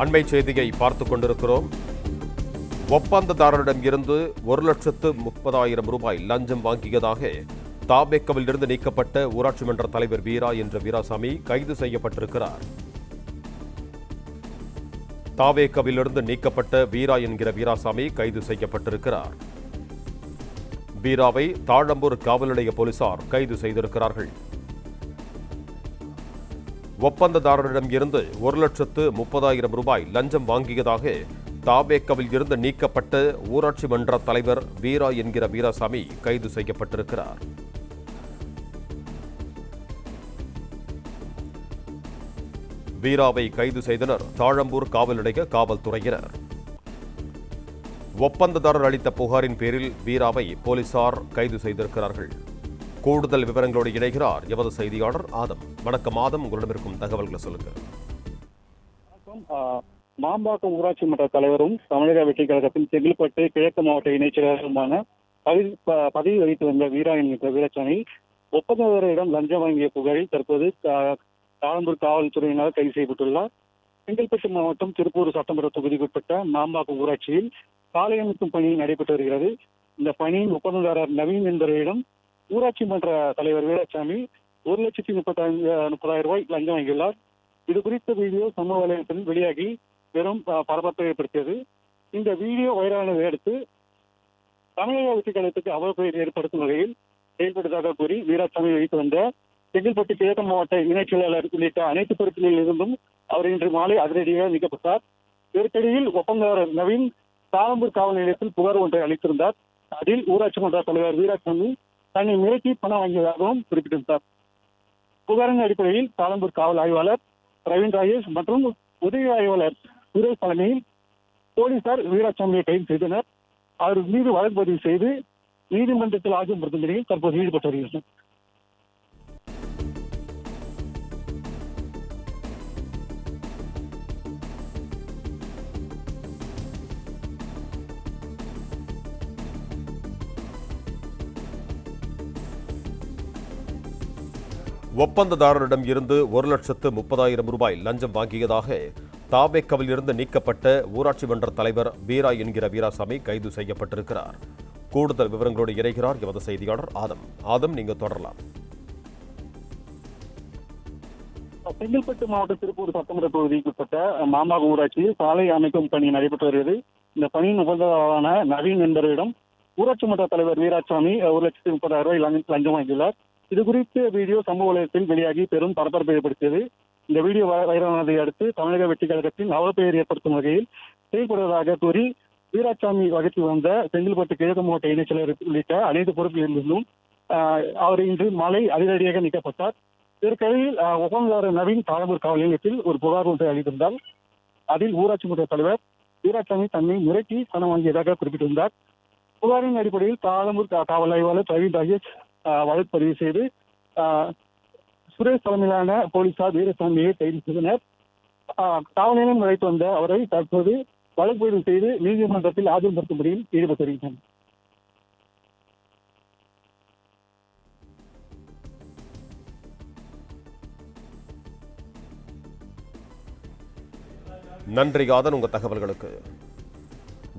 அண்மை செய்தியை பார்த்துக் கொண்டிருக்கிறோம். ஒப்பந்ததாரரிடம் இருந்து 1,30,000 ரூபாய் லஞ்சம் வாங்கியதாக தாபேக்கவில் இருந்து நீக்கப்பட்ட ஊராட்சி மன்ற தலைவர் வீரா என்ற வீராசாமி கைது செய்யப்பட்டிருக்கிறார். தாவேக்கவிலிருந்து நீக்கப்பட்ட வீரா என்கிற வீராசாமி கைது செய்யப்பட்டிருக்கிறார். வீராவை தாழம்பூர் காவல் நிலைய போலீசார் கைது செய்திருக்கிறார்கள். ஒப்பந்ததாரரிடம் இருந்து 1,30,000 ரூபாய் லஞ்சம் வாங்கியதாக தாபேக்கவில் இருந்து நீக்கப்பட்ட ஊராட்சி மன்ற தலைவர் வீரா என்கிற வீராசாமி கைது செய்யப்பட்டிருக்கிறார். வீராவை கைது செய்தனர் தாழம்பூர் காவல் நிலைய காவல்துறையினர். ஒப்பந்ததாரர் அளித்த புகாரின் பேரில் வீராவை போலீசார் கைது செய்திருக்கிறார்கள். கூடுதல் விவரங்களோடு இணைகிறார் எமது செய்தியாளர் ஆதம். வணக்கம் ஆதம், உங்களிடம் இருக்கும் தகவல்களை சொல்லுங்க. மாம்பாக்கம் ஊராட்சி மன்ற தலைவரும் தமிழக வெற்றி கழகத்தின் செங்கல்பட்டு கிழக்கு மாவட்ட இணைச் செயலாளருமான பதவி வகித்து வந்த வீரா என்கிற வீரசாமி ஒப்பந்ததாரரிடம் லஞ்சம் வாங்கிய புகாரில் தற்போது தாழம்பூர் காவல்துறையினர் கைது செய்யப்பட்டுள்ளார். செங்கல்பட்டு மாவட்டம் திருப்பூர் சட்டமன்ற தொகுதிக்குட்பட்ட மாம்பாக்கம் ஊராட்சியில் சாலை அமைக்கும் பணி நடைபெற்று வருகிறது. இந்த பணியின் ஒப்பந்ததாரர் நவீன் என்பவரிடம் ஊராட்சி மன்ற தலைவர் வீராசாமி 1,30,000 ரூபாய் லஞ்சம் வாங்கியுள்ளார். இது குறித்த வீடியோ சமூக வலைதளத்தில் வெளியாகி பெரும் பரபரப்பை ஏற்படுத்தியது. இந்த வீடியோ வைரலானதை அடுத்து தமிழக வெற்றி கழகத்துக்கு அவப்பெயர் ஏற்படுத்தும் வகையில் செயல்படுவதாக கூறி வீராசாமி வைத்து வந்த செங்கல்பட்டு கிழக்கு மாவட்ட இணைச் செயலாளர் உள்ளிட்ட அனைத்து பொறுப்புகளில் இருந்தும் அவர் இன்று மாலை அதிரடியாக நீக்கப்பட்டார். இதற்கிடையில் ஒப்பந்ததாரர் நவீன் தாழம்பூர் காவல் நிலையத்தில் புகார் ஒன்றை அளித்திருந்தார். அதில் ஊராட்சி மன்ற தலைவர் வீராசாமி தன்னை மிரட்டி பணம் வாங்கியதாகவும் குறிப்பிட்டிருந்தார். புகாரின் அடிப்படையில் தாழம்பூர் காவல் ஆய்வாளர் பிரவீன் ராஜேஷ் மற்றும் உதவி ஆய்வாளர் சுரேஷ் தலைமையில் போலீசார் வீராசாமியை கைது செய்தனர். அவர் மீது வழக்கு பதிவு செய்து நீதிமன்றத்தில் ஆஜர்படுத்தும் நிலையில் தற்போது ஈடுபட்டு வருகின்றனர். ஒப்பந்ததாரரிடம் இருந்து 1,30,000 ரூபாய் லஞ்சம் வாங்கியதாக தாபேக்கவில் இருந்து நீக்கப்பட்ட ஊராட்சி மன்ற தலைவர் வீரா என்கிற வீராசாமி கைது செய்யப்பட்டிருக்கிறார். கூடுதல் விவரங்களோடு இணைகிறார் எமது செய்தியாளர் ஆதம். ஆதம், நீங்க தொடரலாம். செங்கல்பட்டு மாவட்ட திருப்பூர் சட்டமன்ற தொகுதிக்குட்பட்ட மாம்பாக்கம் ஊராட்சியில் சாலை அமைக்கும் பணி நடைபெற்று வருகிறது. இந்த பணியின் ஒப்பந்ததாரரான நவீன் என்பவரிடம் ஊராட்சி மன்ற தலைவர் வீராசாமி 1,30,000 ரூபாய் லஞ்சம் வாங்கியுள்ளார். இது குறித்த வீடியோ சமூக வலைதளத்தில் வெளியாகி பெரும் பரபரப்பை ஏற்படுத்தியது. இந்த வீடியோ வைரலானதை அடுத்து தமிழக வெற்றி கழகத்தின் அவப்பெயர் ஏற்படுத்தும் வகையில் செயல்படுவதாக கூறி வீராசாமி வகித்து வந்த செங்கல்பட்டு கிழக்கு மாவட்ட இணைச் செயலர் உள்ளிட்ட அனைத்து பொறுப்புகளிலிருந்தும் அவர் இன்று மாலை அதிரடியாக நீக்கப்பட்டார். இதற்கிடையில் ஒப்பந்ததாரர் நவீன் தாழம்பூர் காவல் நிலையத்தில் ஒரு புகார் ஒன்றை அளித்திருந்தார். அதில் ஊராட்சி மன்ற தலைவர் வீராசாமி தன்னை மிரட்டி பணம் வாங்கியதாக குறிப்பிட்டிருந்தார். புகாரின் அடிப்படையில் தாழம்பூர் காவல் ஆய்வாளர் பிரவீன் ராஜேஷ் வழக்கு பதிவு செய்து சுரேஷ் தலைமையிலான போலீசார் வீரசாமியை கைது செய்தனர். காவல் நிலையம் அழைத்து வந்த அவரை தற்போது வழக்கு பதிவு செய்து நீதிமன்றத்தில் ஆஜர்படுத்தும் பணியில் ஈடுபட்டு வருகின்றனர். நன்றி ஆதன், உங்க தகவல்களுக்கு.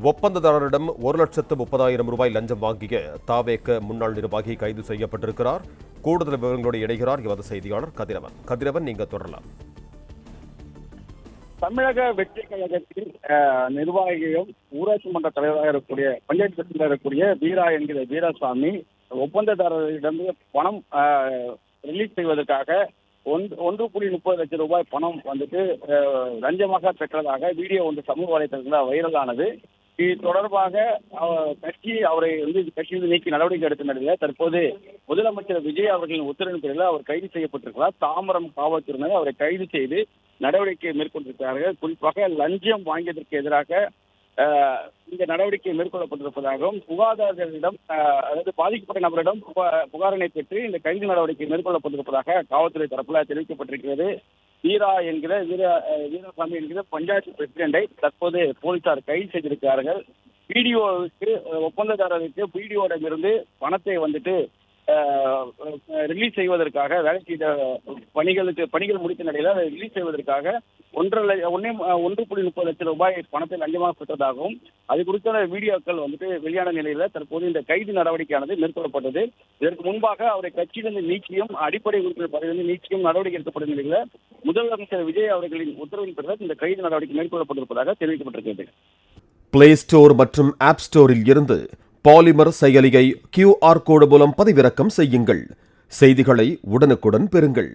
ஒப்பந்ததாரரிடம் 1,30,000 ரூபாய் லஞ்சம் வாங்கிய தாவேக்க முன்னாள் நிர்வாகி கைது செய்யப்பட்டிருக்கிறார். கூடுதல் விவரங்களோடு இணைகிறார் எமது செய்தியாளர் கதிரவன். கதிரவன், நீங்க தொடரலாம். தமிழக வெற்றி கழகத்தின் நிர்வாகியும் ஊராட்சி மன்ற தலைவராக இருக்கக்கூடிய பஞ்சாயத்து பிரசிடண்டாக இருக்கக்கூடிய வீரா என்கிற வீராசாமி ஒப்பந்ததாரரிடம் பணம் ரிலீஸ் செய்வதற்காக 1.30 லட்சம் ரூபாய் பணம் வந்துட்டு லஞ்சமாக பெற்றதாக வீடியோ ஒன்று சமூக வலைதளத்தில் வைரலானது. இது தொடர்பாக அவரை கட்சியில் நீக்கி நடவடிக்கை எடுத்த நிலையில் தற்போது முதலமைச்சர் விஜய் அவர்களின் உத்தரவின் பேரில் அவர் கைது செய்யப்பட்டிருக்கிறார். தாம்பரம் காவல்துறையினர் அவரை கைது செய்து நடவடிக்கை மேற்கொண்டிருக்கிறார்கள். குறிப்பாக லஞ்சம் வாங்கியதற்கு எதிராக இந்த நடவடிக்கை மேற்கொள்ளப்பட்டிருப்பதாகவும் சுகாதாரத்திடம் அதாவது பாதிக்கப்பட்ட நபரிடம் புகாரினை பெற்று இந்த கைது நடவடிக்கை மேற்கொள்ளப்பட்டிருப்பதாக காவல்துறை தரப்புல தெரிவிக்கப்பட்டிருக்கிறது. வீரா என்கிற வீராசாமி என்கிற பஞ்சாயத்து பிரசிடண்டை தற்போது போலீசார் கைது செய்திருக்கிறார்கள். வீடியோவுக்கு ஒப்பந்ததாரருக்கு வீடியோவிடமிருந்து பணத்தை வந்துட்டு ரிலீஸ் செய்வதற்காக வேலை செய்த பணிகள் முடித்த நிலையில் அதை ரிலீஸ் செய்வதற்காக 1.30 லட்சம் ரூபாய் பணத்தை லஞ்சமாக பெற்றதாகவும் அது குறித்த வீடியோக்கள் வெளியான நிலையில தற்போது இந்த கைது நடவடிக்கையானது மேற்கொள்ளப்பட்டது. இதற்கு முன்பாக அவரை கட்சியிலிருந்து நீக்கியும் அடிப்படை உறுப்பினர் பதவியிலிருந்து நீக்கியும் நடவடிக்கை எடுக்கப்பட்ட நிலையில முதலமைச்சர் விஜய் அவர்களின் உத்தரவின் பிறகு இந்த கைது நடவடிக்கை மேற்கொள்ளப்பட்டிருப்பதாக தெரிவிக்கப்பட்டிருக்கிறது. பிளே ஸ்டோர் மற்றும் ஆப் ஸ்டோரில் இருந்து பாலிமர் செயலியை QR கோடு மூலம் பதிவிறக்கம் செய்யுங்கள். செய்திகளை உடனுக்குடன் பெறுங்கள்.